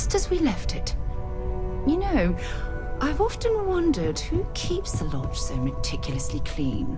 just as we left it. You know, I've often wondered who keeps the lodge so meticulously clean.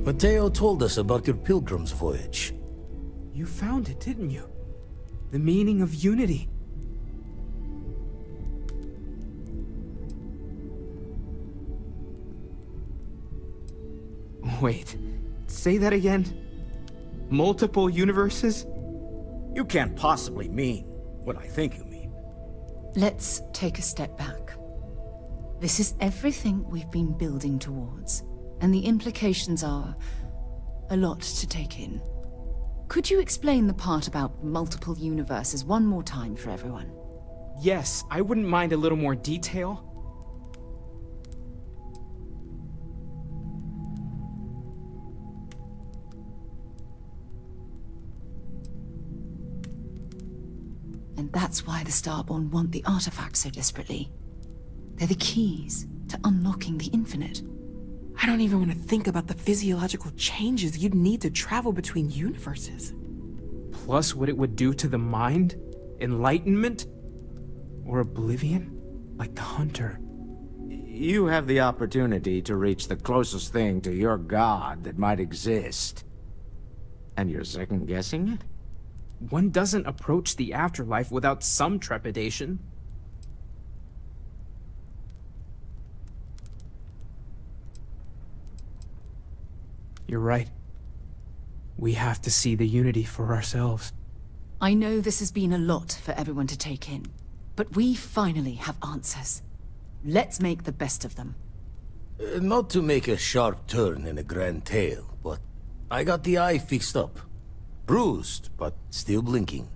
Mateo told us about your pilgrim's voyage. You found it, didn't you? The meaning of unity. Wait, say that again? Multiple universes? You can't possibly mean what I think you mean. Let's take a step back. This is everything we've been building towards, and the implications are a lot to take in. Could you explain the part about multiple universes one more time for everyone? Yes, I wouldn't mind a little more detail. And that's why the Starborn want the artifacts so desperately. They're the keys to unlocking the infinite. I don't even want to think about the physiological changes you'd need to travel between universes. Plus what it would do to the mind? Enlightenment? Or oblivion? Like the Hunter. You have the opportunity to reach the closest thing to your god that might exist. And you're second-guessing it? One doesn't approach the afterlife without some trepidation. You're right. We have to see the unity for ourselves. I know this has been a lot for everyone to take in, but we finally have answers. Let's make the best of them. Not to make a sharp turn in a grand tale, but I got the eye fixed up. Bruised, but still blinking.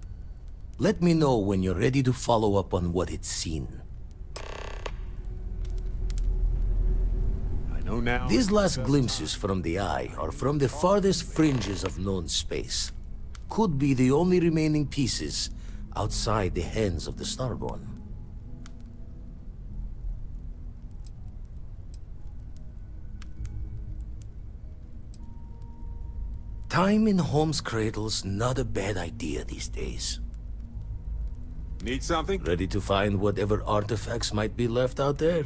Let me know when you're ready to follow up on what it's seen. I know now. These last glimpses from the eye are from the farthest fringes of known space. Could be the only remaining pieces outside the hands of the Starborn. Time in Home's cradle's not a bad idea these days. Need something? Ready to find whatever artifacts might be left out there?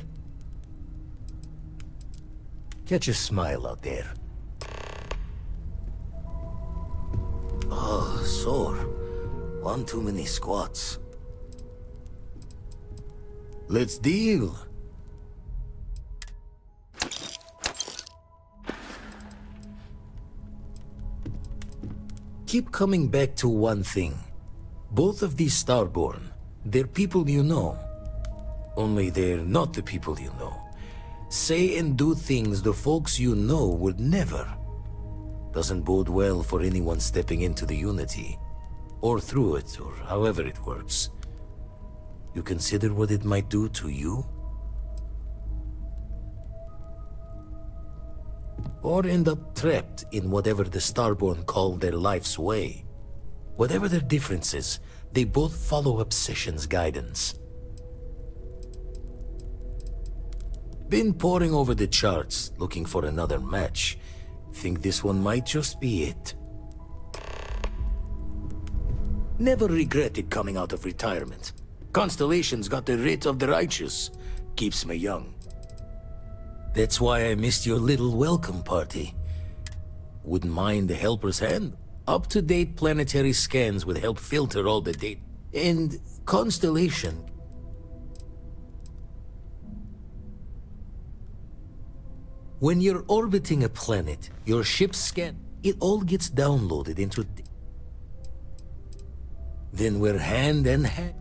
Catch a smile out there. Oh, sore. One too many squats. Let's deal. Keep coming back to one thing. Both of these Starborn, they're people you know. Only they're not the people you know. Say and do things the folks you know would never. Doesn't bode well for anyone stepping into the Unity. Or through it, or however it works. You consider what it might do to you? Or end up trapped in whatever the Starborn call their life's way. Whatever their differences, they both follow Obsession's guidance. Been poring over the charts, looking for another match. Think this one might just be it. Never regretted coming out of retirement. Constellation's got the writ of the righteous. Keeps me young. That's why I missed your little welcome party. Wouldn't mind a helper's hand? Up-to-date planetary scans would help filter all the data. And Constellation... When you're orbiting a planet, your ship's scan, it all gets downloaded into... Then we're hand in hand.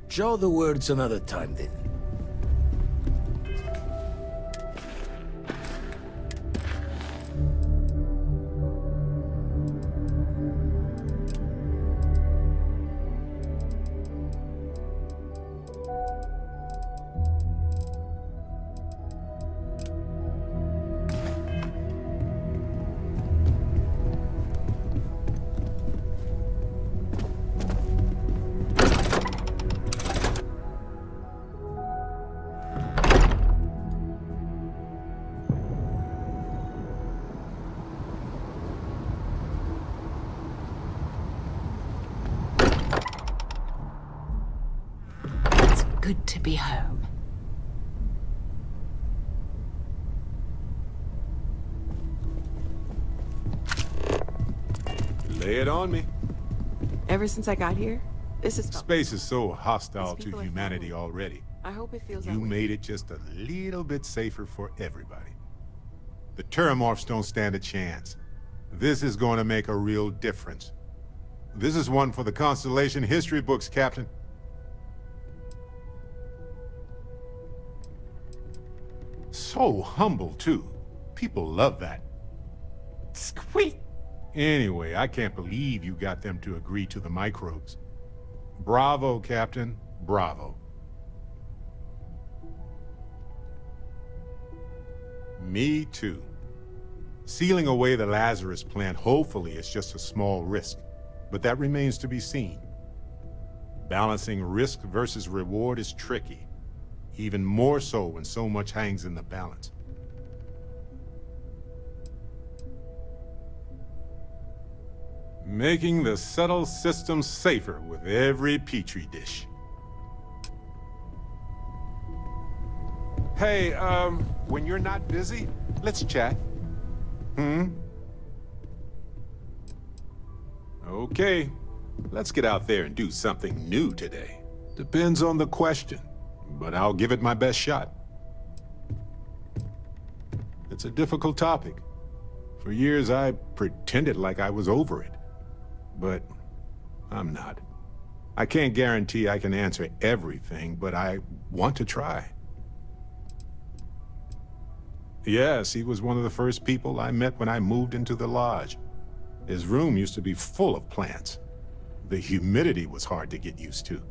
Show the words another time, then. Good to be home. Lay it on me. Ever since I got here, this is... Space is so hostile These to people are humanity family. already. I hope it feels You that way. made it just a little bit safer for everybody. The Terramorphs don't stand a chance. This is going to make a real difference. This is one for the Constellation history books, Captain. So humble, too. People love that. Squeak! Anyway, I can't believe you got them to agree to the microbes. Bravo, Captain. Bravo. Me too. Sealing away the Lazarus plant hopefully is just a small risk, but that remains to be seen. Balancing risk versus reward is tricky, even more so when so much hangs in the balance. Making the subtle system safer with every petri dish. Hey, when you're not busy, let's chat. Okay, let's get out there and do something new today. Depends on the question, but I'll give it my best shot. It's a difficult topic. For years, I pretended like I was over it. But I'm not. I can't guarantee I can answer everything, but I want to try. Yes, he was one of the first people I met when I moved into the lodge. His room used to be full of plants. The humidity was hard to get used to.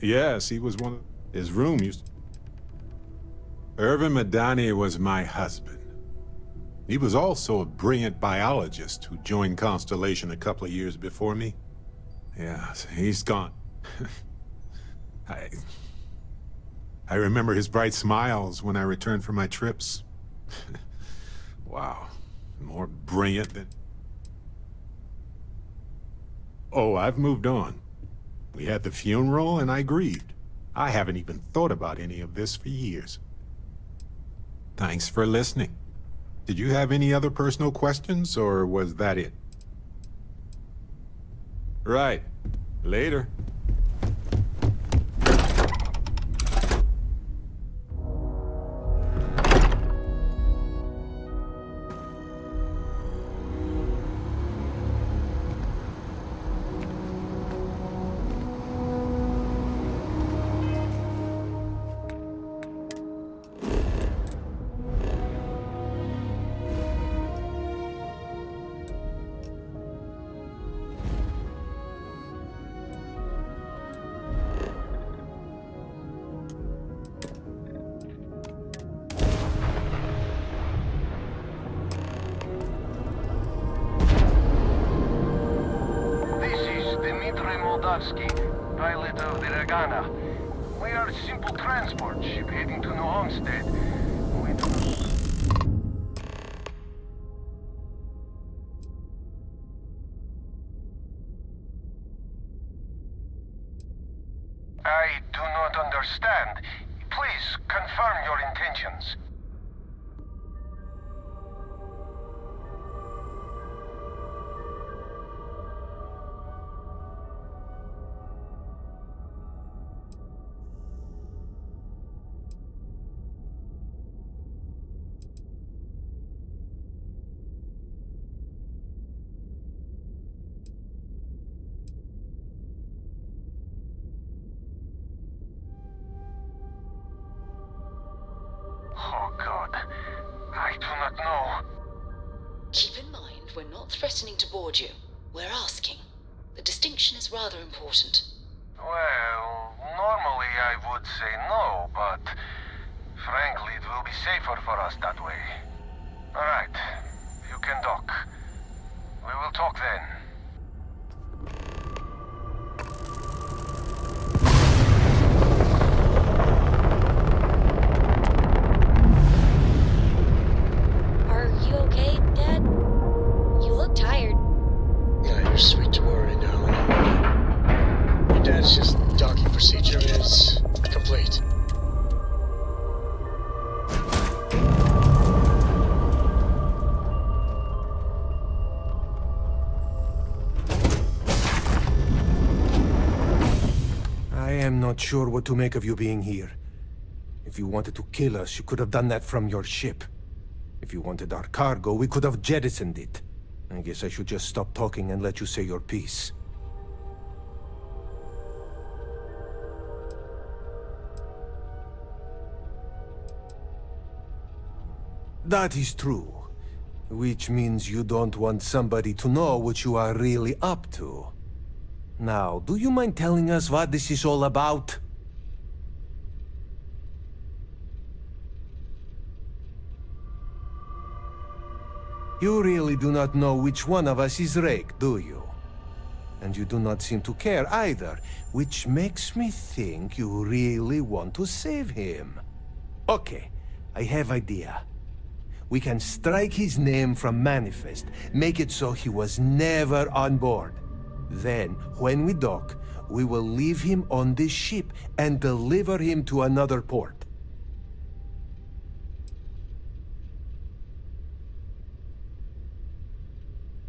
Yes, he was one of... His room used... Irvin Madani was my husband. He was also a brilliant biologist who joined Constellation a couple of years before me. Yeah, he's gone. I remember his bright smiles when I returned from my trips. Wow, more brilliant than... Oh, I've moved on. We had the funeral and I grieved. I haven't even thought about any of this for years. Thanks for listening. Did you have any other personal questions, or was that it? Right. Later. Kowalski, pilot of the Regana. We are a simple transport ship heading to New Homestead. We do not... I do not understand. Please, confirm your intentions. Oh God, I do not know. Keep in mind, we're not threatening to board you. We're asking. The distinction is rather important. Well, normally I would say no, but frankly it will be safer for us that way. Alright, you can dock. We will talk then. Are you okay, Dad? You look tired. Yeah, you're sweet to worry, darling. Your dad's just docking procedure is complete. I am not sure what to make of you being here. If you wanted to kill us, you could have done that from your ship. If you wanted our cargo, we could have jettisoned it. I guess I should just stop talking and let you say your piece. That is true. Which means you don't want somebody to know what you are really up to. Now, do you mind telling us what this is all about? You really do not know which one of us is Rake, do you? And you do not seem to care either, which makes me think you really want to save him. Okay, I have idea. We can strike his name from Manifest, make it so he was never on board. Then, when we dock, we will leave him on this ship and deliver him to another port.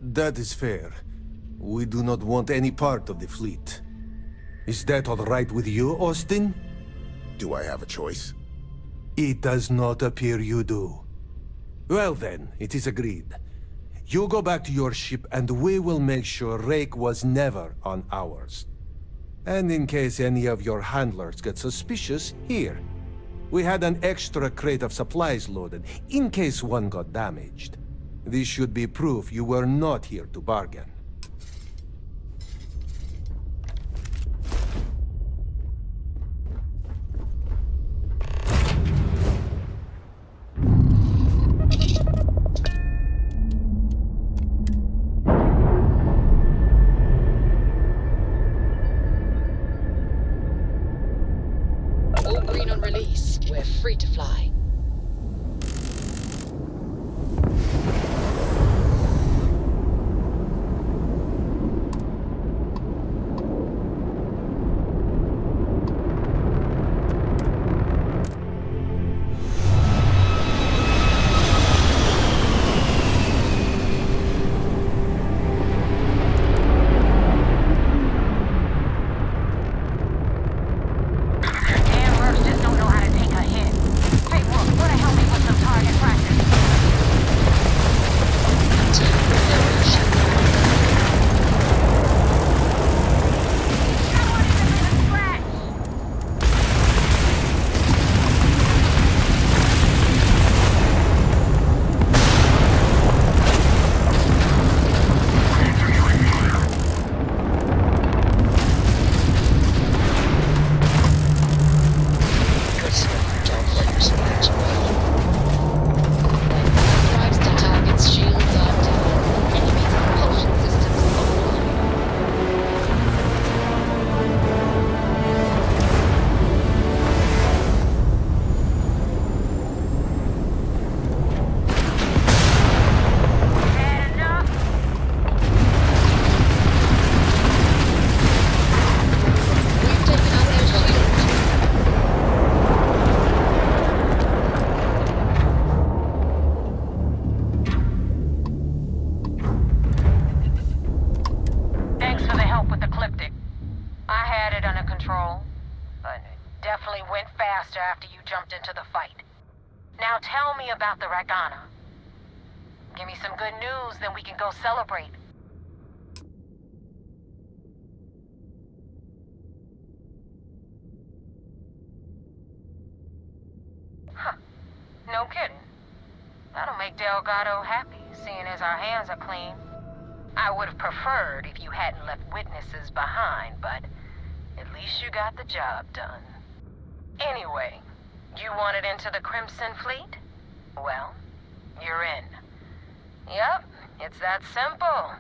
That is fair. We do not want any part of the fleet. Is that all right with you, Austin? Do I have a choice? It does not appear you do. Well then, it is agreed. You go back to your ship and we will make sure Rake was never on ours. And in case any of your handlers get suspicious, here. We had an extra crate of supplies loaded, in case one got damaged. This should be proof you were not here to bargain. All green on release. We're free to fly. Damn mercs just don't know how to take a hit. Say But it definitely went faster after you jumped into the fight. Now tell me about the Ragana. Give me some good news, then we can go celebrate. Huh. No kidding. That'll make Delgado happy, seeing as our hands are clean. I would have preferred if you hadn't left witnesses behind, but at least you got the job done. Anyway, you wanted into the Crimson Fleet? Well, you're in. Yep, it's that simple.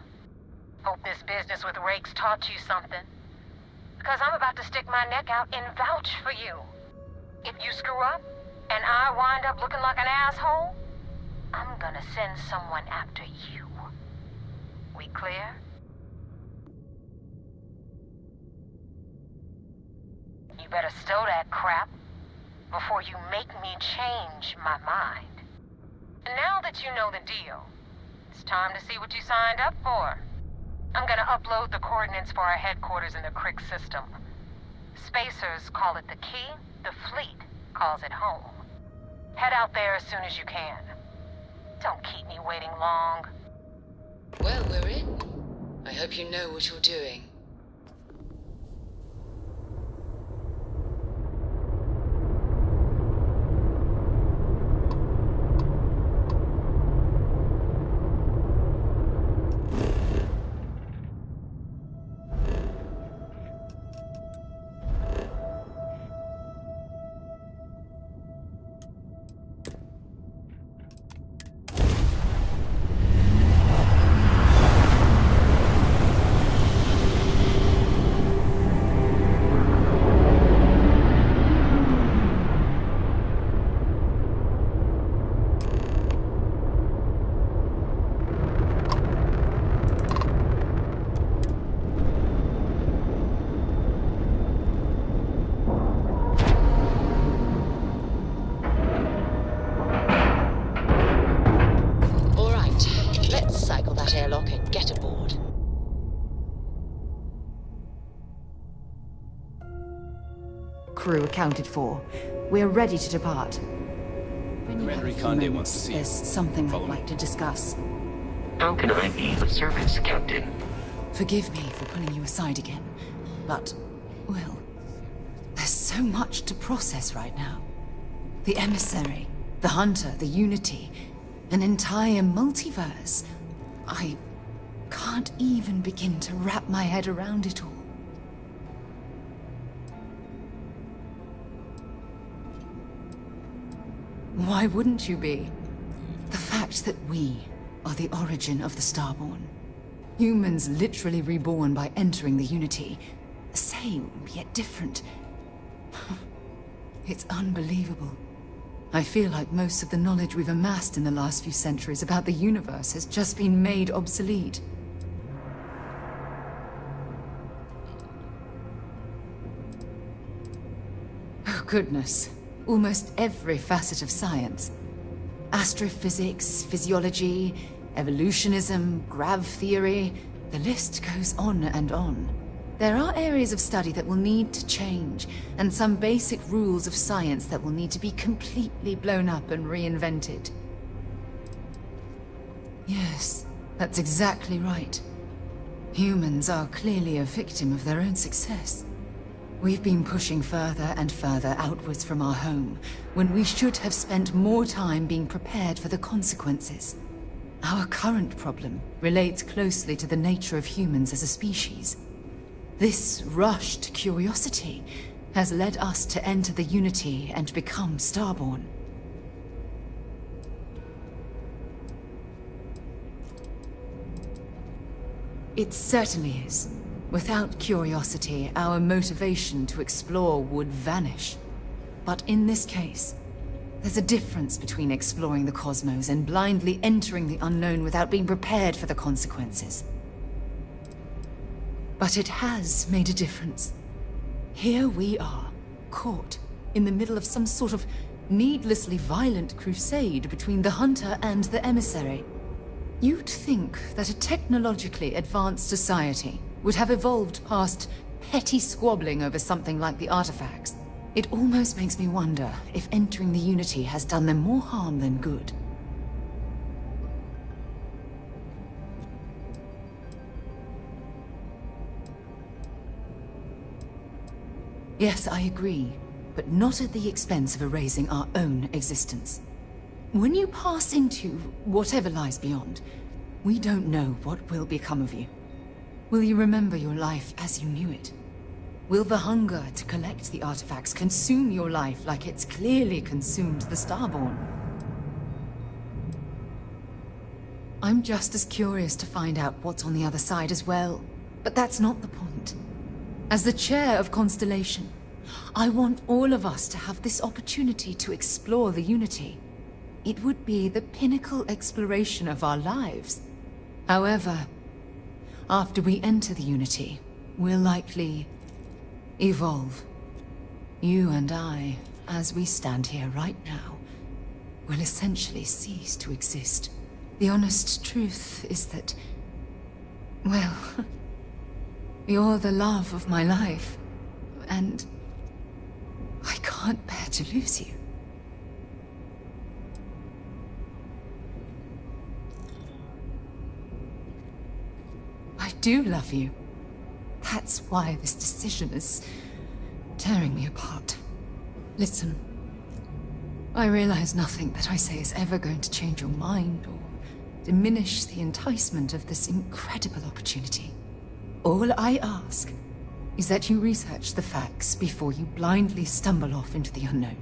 Hope this business with Rakes taught you something. Because I'm about to stick my neck out and vouch for you. If you screw up, and I wind up looking like an asshole, I'm gonna send someone after you. We clear? You better stow that crap before you make me change my mind. And now that you know the deal, it's time to see what you signed up for. I'm gonna upload the coordinates for our headquarters in the Crick system. Spacers call it the key, the fleet calls it home. Head out there as soon as you can. Don't keep me waiting long. Well, we're in. I hope you know what you're doing. Crew accounted for. We're ready to depart. When you have a few moments, there's something I'd like to discuss. How can I be of service, Captain? Forgive me for pulling you aside again, but, well, there's so much to process right now. The Emissary, the Hunter, the Unity, an entire multiverse. I can't even begin to wrap my head around it all. Why wouldn't you be? The fact that we are the origin of the Starborn. Humans literally reborn by entering the Unity. Same, yet different. It's unbelievable. I feel like most of the knowledge we've amassed in the last few centuries about the universe has just been made obsolete. Oh, goodness. Almost every facet of science. Astrophysics, physiology, evolutionism, grav theory, the list goes on and on. There are areas of study that will need to change, and some basic rules of science that will need to be completely blown up and reinvented. Yes, that's exactly right. Humans are clearly a victim of their own success. We've been pushing further and further outwards from our home, when we should have spent more time being prepared for the consequences. Our current problem relates closely to the nature of humans as a species. This rushed curiosity has led us to enter the Unity and become Starborn. It certainly is. Without curiosity, our motivation to explore would vanish. But in this case, there's a difference between exploring the cosmos and blindly entering the unknown without being prepared for the consequences. But it has made a difference. Here we are, caught in the middle of some sort of needlessly violent crusade between the Hunter and the Emissary. You'd think that a technologically advanced society would have evolved past petty squabbling over something like the artifacts. It almost makes me wonder if entering the Unity has done them more harm than good. Yes, I agree, but not at the expense of erasing our own existence. When you pass into whatever lies beyond, we don't know what will become of you. Will you remember your life as you knew it? Will the hunger to collect the artifacts consume your life like it's clearly consumed the Starborn? I'm just as curious to find out what's on the other side as well, but that's not the point. As the chair of Constellation, I want all of us to have this opportunity to explore the Unity. It would be the pinnacle exploration of our lives. However, after we enter the Unity, we'll likely evolve. You and I, as we stand here right now, will essentially cease to exist. The honest truth is that, well, you're the love of my life, and I can't bear to lose you. I do love you. That's why this decision is tearing me apart. Listen, I realize nothing that I say is ever going to change your mind or diminish the enticement of this incredible opportunity. All I ask is that you research the facts before you blindly stumble off into the unknown.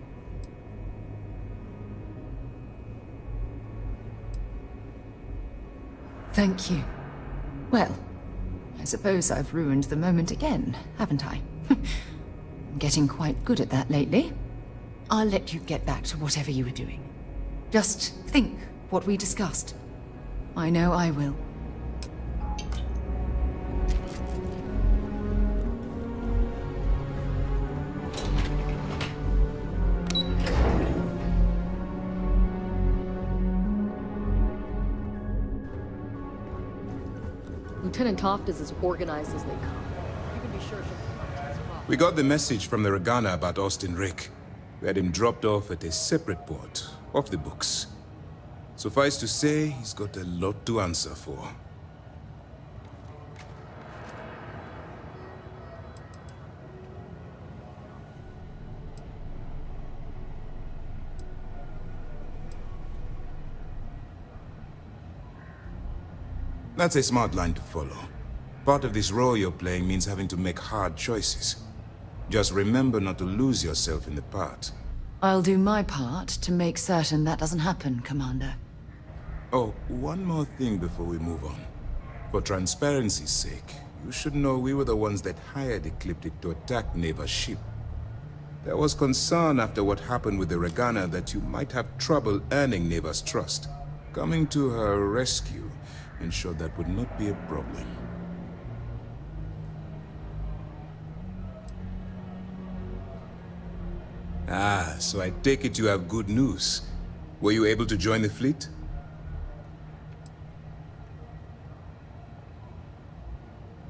Thank you. Well, I suppose I've ruined the moment again, haven't I? I'm getting quite good at that lately. I'll let you get back to whatever you were doing. Just think what we discussed. I know I will. Lieutenant Toft is as organized as they come. You can be sure she'll... We got the message from the Regana about Austin Rick. We had him dropped off at a separate port, off the books. Suffice to say, he's got a lot to answer for. That's a smart line to follow. Part of this role you're playing means having to make hard choices. Just remember not to lose yourself in the part. I'll do my part to make certain that doesn't happen, Commander. Oh, one more thing before we move on. For transparency's sake, you should know we were the ones that hired Ecliptic to attack Neva's ship. There was concern after what happened with the Regana that you might have trouble earning Neva's trust. Coming to her rescue ensured that would not be a problem. Ah, so I take it you have good news. Were you able to join the fleet?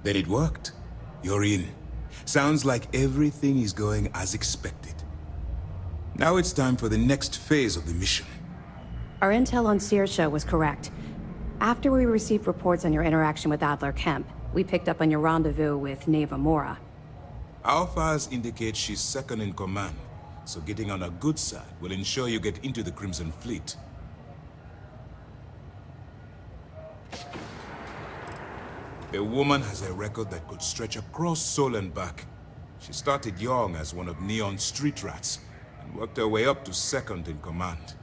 Then it worked. You're in. Sounds like everything is going as expected. Now it's time for the next phase of the mission. Our intel on Saoirse was correct. After we received reports on your interaction with Adler Kemp, we picked up on your rendezvous with Neva Mora. Our files indicate she's second in command, so getting on her good side will ensure you get into the Crimson Fleet. The woman has a record that could stretch across Sol and back. She started young as one of Neon's street rats, and worked her way up to second in command.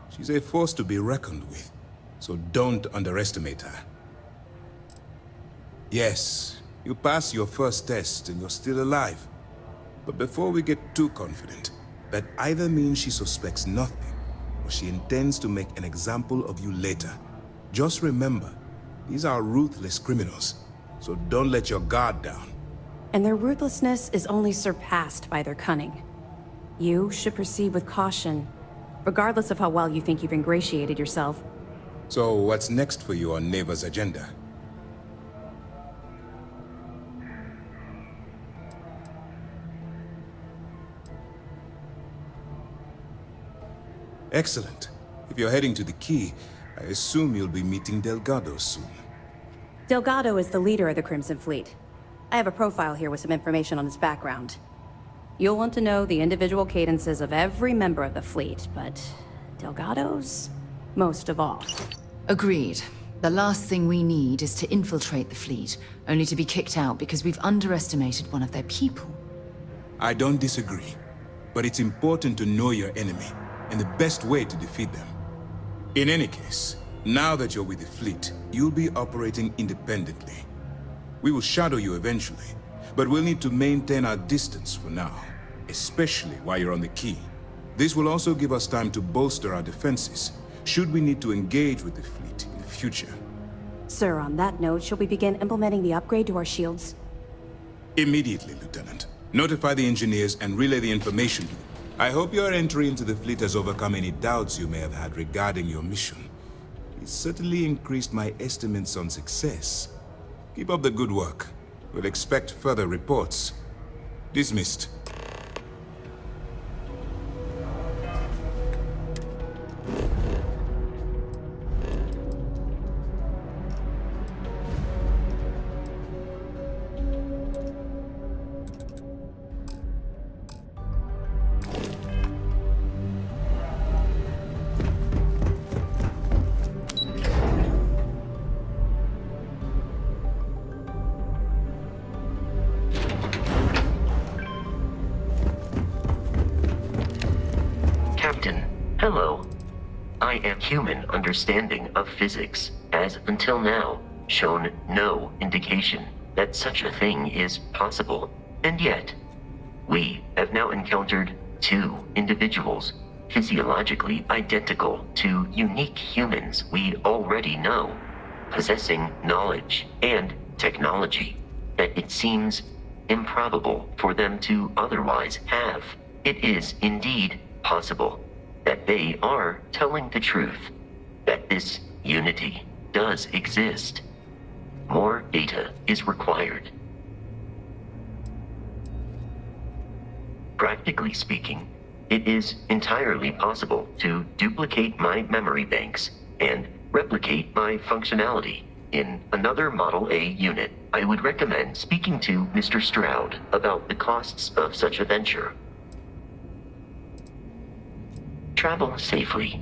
She's a force to be reckoned with, so don't underestimate her. Yes, you passed your first test and you're still alive. But before we get too confident, that either means she suspects nothing, or she intends to make an example of you later. Just remember, these are ruthless criminals, so don't let your guard down. And their ruthlessness is only surpassed by their cunning. You should proceed with caution, regardless of how well you think you've ingratiated yourself. So what's next for you on Neva's agenda? Excellent. If you're heading to the Key, I assume you'll be meeting Delgado soon. Delgado is the leader of the Crimson Fleet. I have a profile here with some information on his background. You'll want to know the individual cadences of every member of the fleet, but Delgado's most of all. Agreed. The last thing we need is to infiltrate the fleet, only to be kicked out because we've underestimated one of their people. I don't disagree, but it's important to know your enemy and the best way to defeat them. In any case, now that you're with the fleet, you'll be operating independently. We will shadow you eventually, but we'll need to maintain our distance for now, especially while you're on the Key. This will also give us time to bolster our defenses, should we need to engage with the fleet in the future. Sir, on that note, shall we begin implementing the upgrade to our shields? Immediately, Lieutenant. Notify the engineers and relay the information to them. I hope your entry into the fleet has overcome any doubts you may have had regarding your mission. It's certainly increased my estimates on success. Keep up the good work. We'll expect further reports. Dismissed. Hello. I am human understanding of physics has until now shown no indication that such a thing is possible. And yet, we have now encountered two individuals physiologically identical to unique humans we already know, possessing knowledge and technology that it seems improbable for them to otherwise have. It is indeed possible that they are telling the truth, that this unity does exist. More data is required. Practically speaking, it is entirely possible to duplicate my memory banks and replicate my functionality in another Model A unit. I would recommend speaking to Mr. Stroud about the costs of such a venture. Travel safely.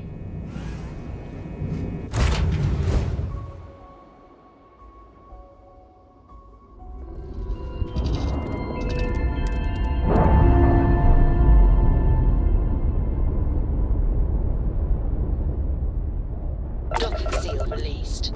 Docking seal released.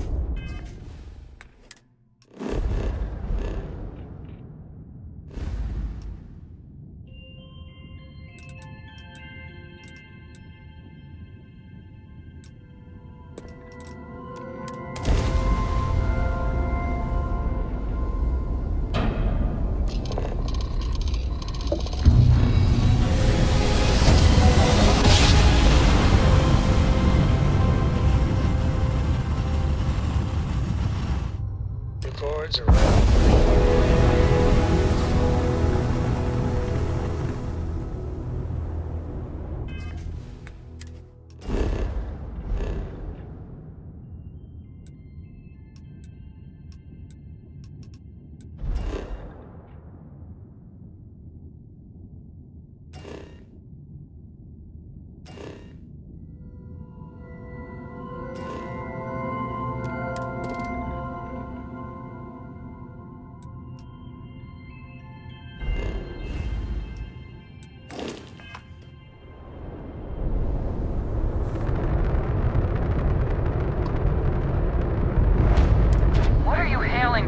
Cords around.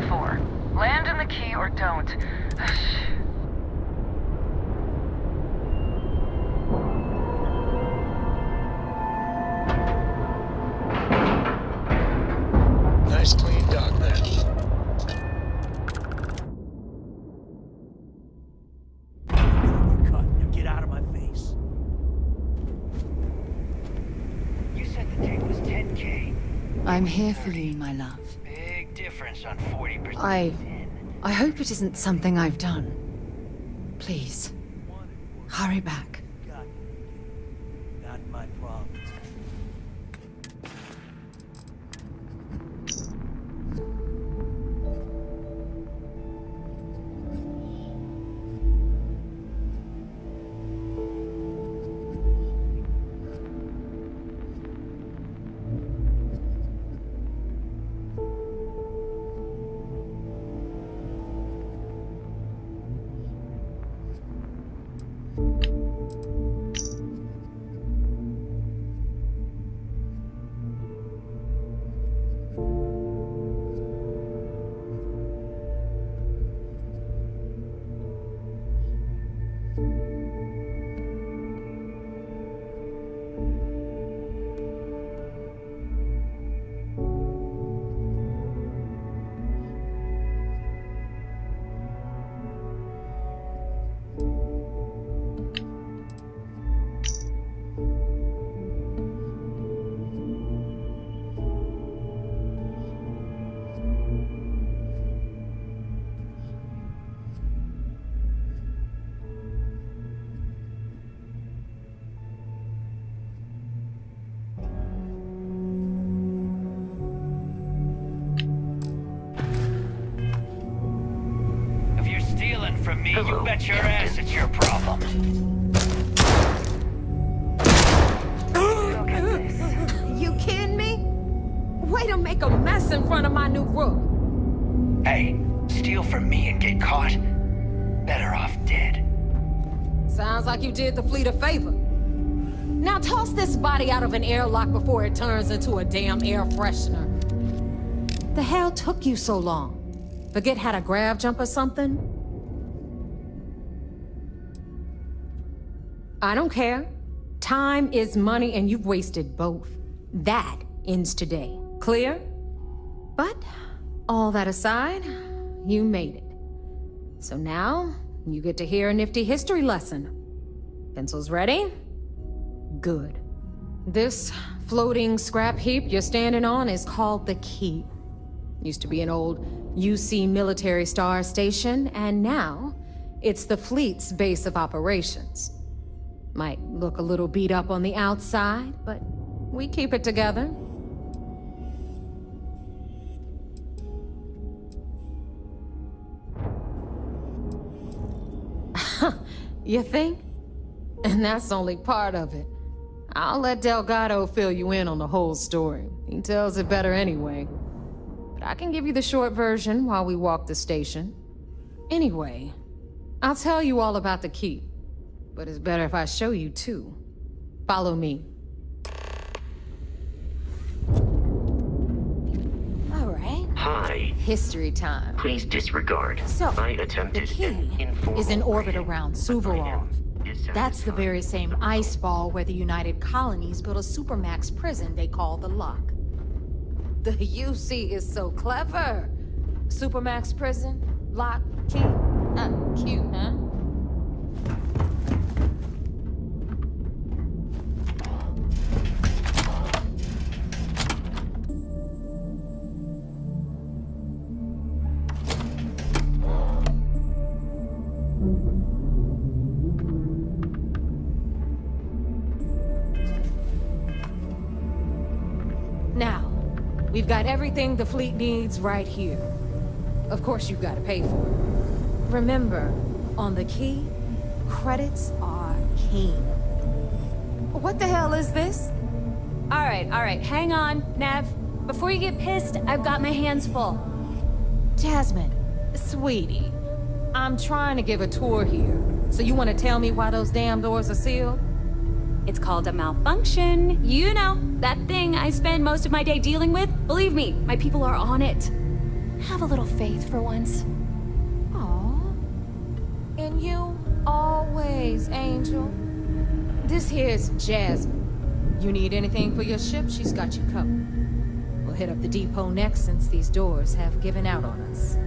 For. Land in the Key or don't. Nice clean dock there. Cut. Now get out of my face. You said the take was 10K. I'm here for you, my love. Big difference on 40%. I hope it isn't something I've done. Please, hurry back. Not not my problem. From me, you bet your ass it's your problem. Look at this. You kidding me? Way to make a mess in front of my new roof. Hey, steal from me and get caught? Better off dead. Sounds like you did the fleet a favor. Now toss this body out of an airlock before it turns into a damn air freshener. The hell took you so long? Forget how to grav jump or something? I don't care. Time is money and you've wasted both. That ends today. Clear? But, all that aside, you made it. So now, you get to hear a nifty history lesson. Pencils ready? Good. This floating scrap heap you're standing on is called the Key. Used to be an old UC military star station, and now, it's the fleet's base of operations. Might look a little beat up on the outside, but we keep it together. You think? And that's only part of it. I'll let Delgado fill you in on the whole story. He tells it better anyway. But I can give you the short version while we walk the station. Anyway, I'll tell you all about the Key. But it's better if I show you too. Follow me. All right. Hi. History time. Please disregard. So, I attempted the Key an informal is in orbit greeting, around but I am Suvorov. dissatisfied. That's the very same ice ball where the United Colonies built a supermax prison they call the Lock. The UC is so clever. Supermax prison, lock, key. Cute, huh? Now, we've got everything the fleet needs right here. Of course, you've got to pay for it. Remember, on the Key, credits are king. What the hell is this? All right, hang on, Nav. Before you get pissed, I've got my hands full. Jasmine, sweetie, I'm trying to give a tour here. So you want to tell me why those damn doors are sealed? It's called a malfunction. You know, that thing I spend most of my day dealing with. Believe me, my people are on it. Have a little faith for once. Aw. And you always, Angel. This here's Jasmine. You need anything for your ship, she's got you covered. We'll hit up the depot next since these doors have given out on us.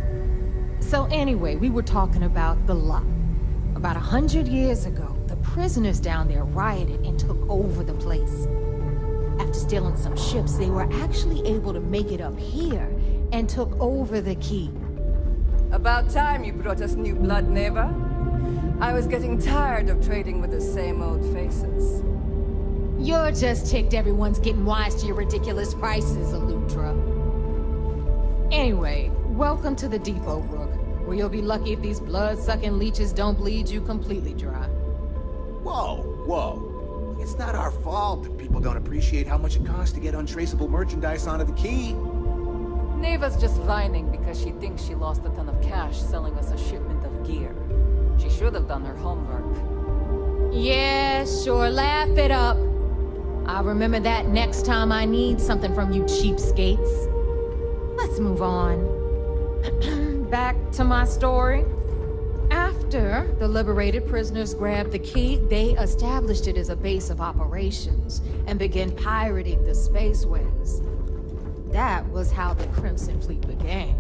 So anyway, we were talking about the Lock. About 100 years ago, the prisoners down there rioted and took over the place. After stealing some ships, they were actually able to make it up here and took over the Key. About time you brought us new blood, Neva. I was getting tired of trading with the same old faces. You're just ticked everyone's getting wise to your ridiculous prices, Elutra. Anyway, welcome to the depot, Rook, where you'll be lucky if these blood-sucking leeches don't bleed you completely dry. Whoa, whoa. It's not our fault that people don't appreciate how much it costs to get untraceable merchandise onto the key. Neva's just whining because she thinks she lost a ton of cash selling us a shipment of gear. She should have done her homework. Yeah, sure, laugh it up. I'll remember that next time I need something from you cheapskates. Let's move on. Back to my story. After the liberated prisoners grabbed the key, they established it as a base of operations and began pirating the spaceways. That was how the Crimson Fleet began.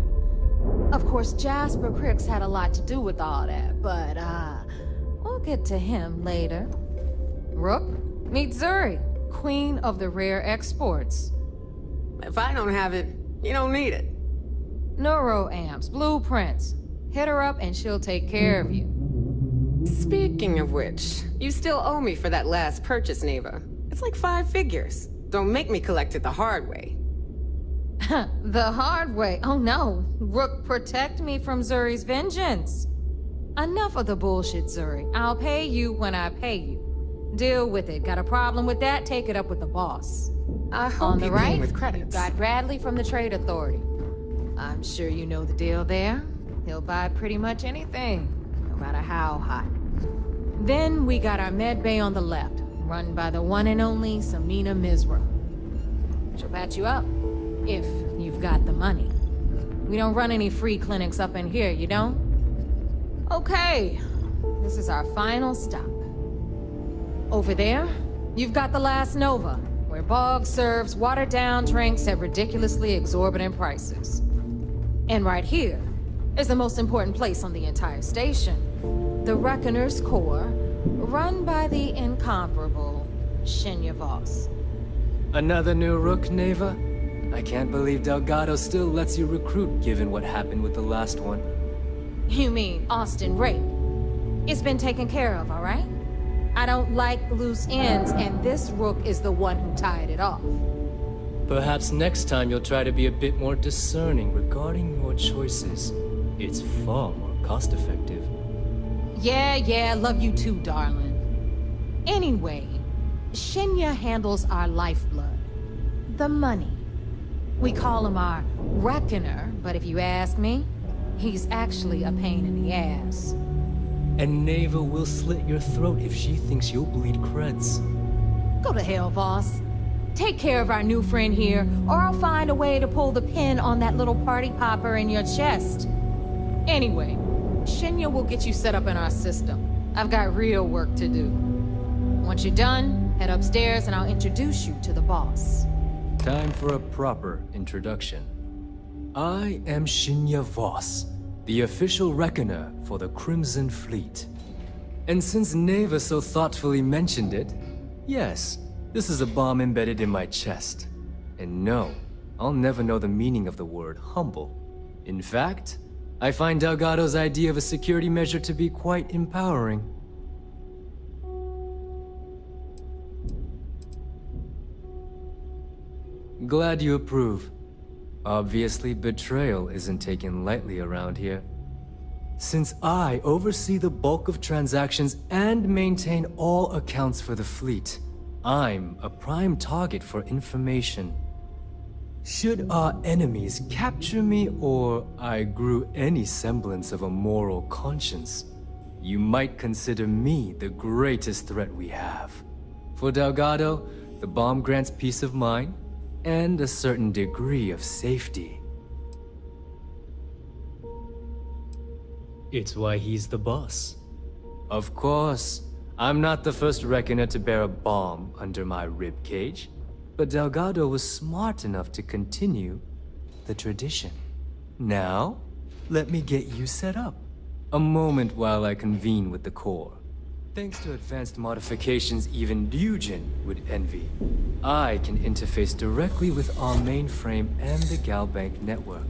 Of course, Jasper Cricks had a lot to do with all that, but we'll get to him later. Rook, meet Zuri, Queen of the Rare Exports. If I don't have it, you don't need it. Neuroamps, blueprints. Hit her up and she'll take care of you. Speaking of which, you still owe me for that last purchase, Neva. It's like 5 figures. Don't make me collect it the hard way. The hard way? Oh no. Rook, protect me from Zuri's vengeance. Enough of the bullshit, Zuri. I'll pay you when I pay you. Deal with it. Got a problem with that? Take it up with the boss. I hope On the you pay right, with credits. you've got Bradley from the Trade Authority. I'm sure you know the deal there. He'll buy pretty much anything, no matter how hot. Then we got our med bay on the left, run by the one and only Samina Mizra. She'll patch you up, if you've got the money. We don't run any free clinics up in here, you don't? Okay, this is our final stop. Over there, you've got the last Nova, where Bog serves watered-down drinks at ridiculously exorbitant prices. And right here is the most important place on the entire station, the Reckoner's Core, run by the incomparable Shinya Voss. Another new Rook, Neva? I can't believe Delgado still lets you recruit given what happened with the last one. You mean Austin Rape? It's been taken care of, all right? I don't like loose ends, and this Rook is the one who tied it off. Perhaps next time you'll try to be a bit more discerning regarding your choices. It's far more cost-effective. Yeah, love you too, darling. Anyway, Shinya handles our lifeblood. The money. We call him our Reckoner, but if you ask me, he's actually a pain in the ass. And Neva will slit your throat if she thinks you'll bleed creds. Go to hell, boss. Take care of our new friend here, or I'll find a way to pull the pin on that little party popper in your chest. Anyway, Shinya will get you set up in our system. I've got real work to do. Once you're done, head upstairs and I'll introduce you to the boss. Time for a proper introduction. I am Shinya Voss, the official reckoner for the Crimson Fleet. And since Neva so thoughtfully mentioned it, yes, this is a bomb embedded in my chest. And no, I'll never know the meaning of the word humble. In fact, I find Delgado's idea of a security measure to be quite empowering. Glad you approve. Obviously, betrayal isn't taken lightly around here. Since I oversee the bulk of transactions and maintain all accounts for the fleet, I'm a prime target for information. Should our enemies capture me or I grew any semblance of a moral conscience, you might consider me the greatest threat we have. For Delgado, the bomb grants peace of mind and a certain degree of safety. It's why he's the boss. Of course, I'm not the first reckoner to bear a bomb under my ribcage, but Delgado was smart enough to continue the tradition. Now, let me get you set up. A moment while I convene with the core. Thanks to advanced modifications even Ryzen would envy, I can interface directly with our mainframe and the Galbank network.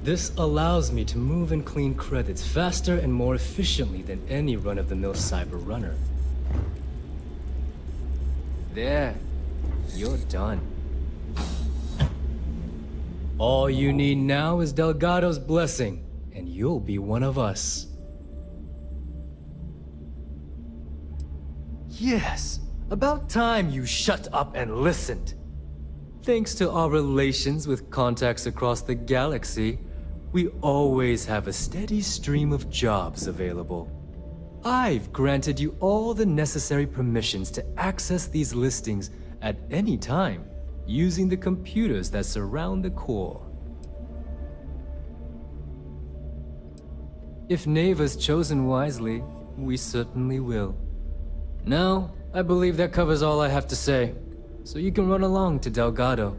This allows me to move and clean credits faster and more efficiently than any run-of-the-mill cyber runner. There. You're done. All you need now is Delgado's blessing, and you'll be one of us. Yes, about time you shut up and listened. Thanks to our relations with contacts across the galaxy, we always have a steady stream of jobs available. I've granted you all the necessary permissions to access these listings at any time, using the computers that surround the core. If Neva's chosen wisely, we certainly will. Now, I believe that covers all I have to say, so you can run along to Delgado.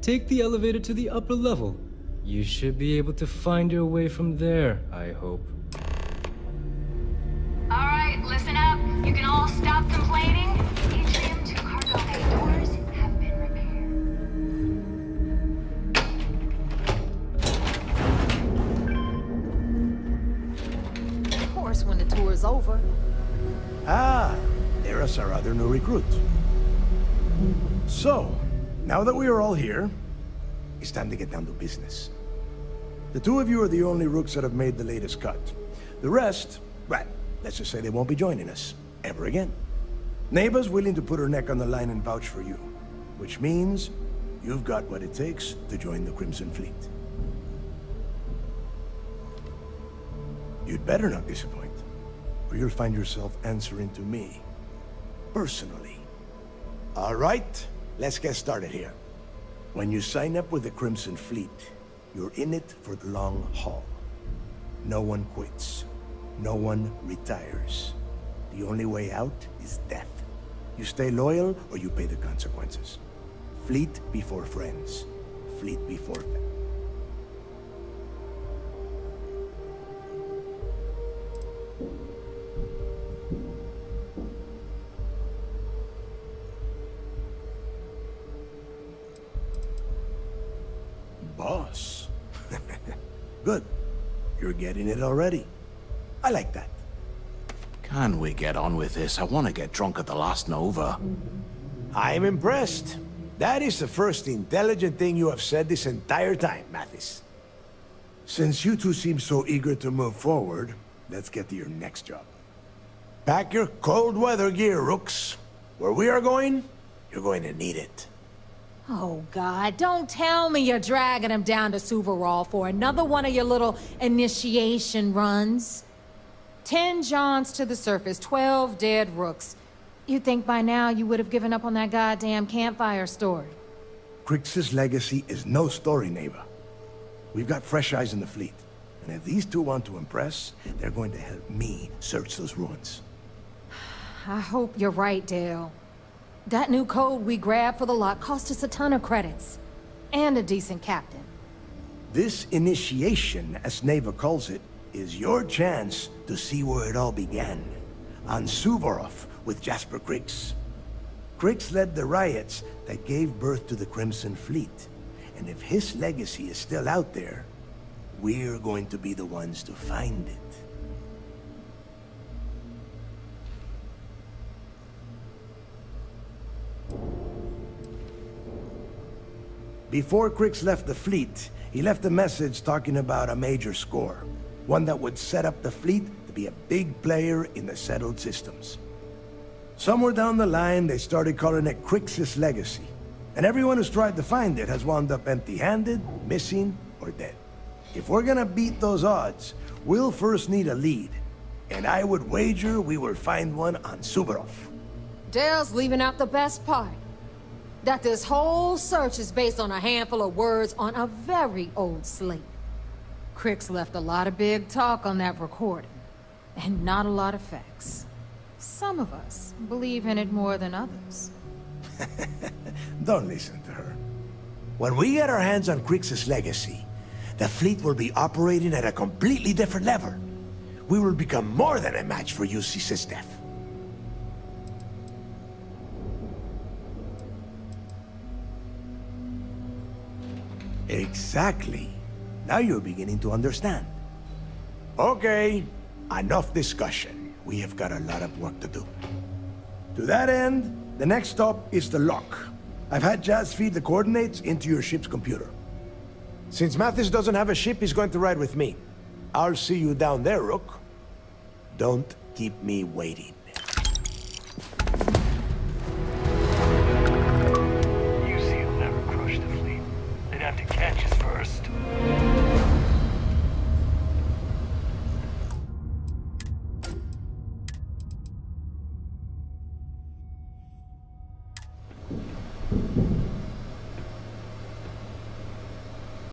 Take the elevator to the upper level. You should be able to find your way from there, I hope. Alright, listen up. You can all stop complaining. Atrium to cargo bay doors have been repaired. Of course, when the tour is over. Ah, there's our other new recruit. So, now that we are all here, it's time to get down to business. The two of you are the only rooks that have made the latest cut. The rest, well, let's just say they won't be joining us ever again. Neva's willing to put her neck on the line and vouch for you, which means you've got what it takes to join the Crimson Fleet. You'd better not disappoint, or you'll find yourself answering to me, personally. All right, let's get started here. When you sign up with the Crimson Fleet, you're in it for the long haul. No one quits. No one retires. The only way out is death. You stay loyal or you pay the consequences. Fleet before friends. Fleet before them. Boss. Good. You're getting it already. I like that. Can we get on with this? I want to get drunk at the last Nova. I'm impressed. That is the first intelligent thing you have said this entire time, Mathis. Since you two seem so eager to move forward, let's get to your next job. Pack your cold weather gear, Rooks. Where we are going, you're going to need it. Oh, God, don't tell me you're dragging him down to Suvarol for another one of your little initiation runs. 10 Johns to the surface, 12 dead Rooks. You'd think by now you would have given up on that goddamn campfire story. Crix's legacy is no story, Neva. We've got fresh eyes in the fleet. And if these two want to impress, they're going to help me search those ruins. I hope you're right, Dale. That new code we grabbed for the lot cost us a ton of credits. And a decent captain. This initiation, as Neva calls it, is your chance to see where it all began. On Suvorov with Jasper Crix. Crix led the riots that gave birth to the Crimson Fleet. And if his legacy is still out there, we're going to be the ones to find it. Before Crix left the fleet, he left a message talking about a major score. One that would set up the fleet to be a big player in the settled systems. Somewhere down the line, they started calling it Crix's legacy. And everyone who's tried to find it has wound up empty-handed, missing, or dead. If we're gonna beat those odds, we'll first need a lead. And I would wager we will find one on Suvorov. Dale's leaving out the best part. That this whole search is based on a handful of words on a very old slate. Crix left a lot of big talk on that recording, and not a lot of facts. Some of us believe in it more than others. Don't listen to her. When we get our hands on Crix's legacy, the fleet will be operating at a completely different level. We will become more than a match for UC System. Exactly. Now you're beginning to understand. Okay, enough discussion. We have got a lot of work to do. To that end, The next stop is the lock. I've had Jazz feed the coordinates into your ship's computer. Since Mathis doesn't have a ship, he's going to ride with me. I'll see you down there, Rook. Don't keep me waiting. You see, you'll never crush the fleet. They'd have to catch us first.